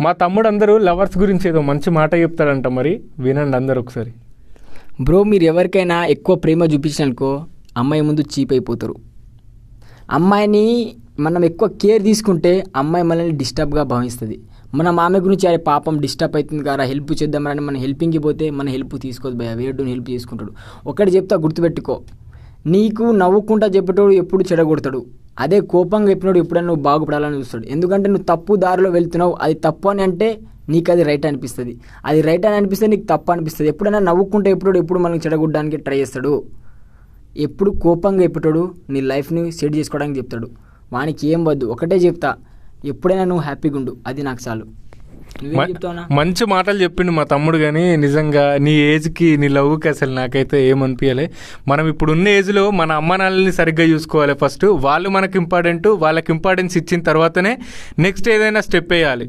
మా తమ్ముడు అందరూ లవర్స్ గురించి ఏదో మంచి మాట చెప్తాడంట, మరి వినండి అందరు ఒకసారి. బ్రో, మీరు ఎవరికైనా ఎక్కువ ప్రేమ చూపించిననుకో అమ్మాయి ముందు చీప్ అయిపోతారు. అమ్మాయిని మనం ఎక్కువ కేర్ తీసుకుంటే అమ్మాయి మనల్ని డిస్టర్బ్గా భావిస్తుంది. మన మామ గురించి అరే పాపం డిస్టర్బ్ అవుతుంది కదా, హెల్ప్ చేద్దామని మన హెల్పింగ్కి పోతే మన హెల్ప్ తీసుకోదు భయ, వేరే హెల్ప్ చేసుకుంటాడు. ఒకటి చెప్తా గుర్తుపెట్టుకో, నీకు నవ్వుకుంటా చెప్పేటోడు ఎప్పుడు చెడగొడతాడు, అదే కోపంగా చెప్పినోడు ఎప్పుడైనా నువ్వు బాగుపడాలని చూస్తాడు. ఎందుకంటే నువ్వు తప్పు దారిలో వెళ్తున్నావు, అది తప్పు అని అంటే నీకు అది రైట్ అనిపిస్తుంది, అది రైట్ అని అనిపిస్తే నీకు తప్పు అనిపిస్తుంది. ఎప్పుడైనా నవ్వుకుంటే ఎప్పుడు మనకి చెడగొట్టడానికి ట్రై చేస్తాడు. ఎప్పుడు కోపంగా చెప్పేటోడు నీ లైఫ్ని సెట్ చేసుకోవడానికి చెప్తాడు. వానికి ఏం వద్దు, ఒకటే చెప్తా, ఎప్పుడైనా నువ్వు హ్యాపీగా ఉండు, అది నాకు చాలు. మంచి మాటలు చెప్పిండు మా తమ్ముడు. కానీ నిజంగా నీ ఏజ్కి నీ లవ్కి అసలు నాకైతే ఏమనిపించలే. మనం ఇప్పుడున్న ఏజ్లో మన అమ్మ నాన్నల్ని సరిగ్గా చూసుకోవాలి. ఫస్ట్ వాళ్ళు మనకు ఇంపార్టెంట్, వాళ్ళకి ఇంపార్టెన్స్ ఇచ్చిన తర్వాతనే నెక్స్ట్ ఏదైనా స్టెప్ వేయాలి.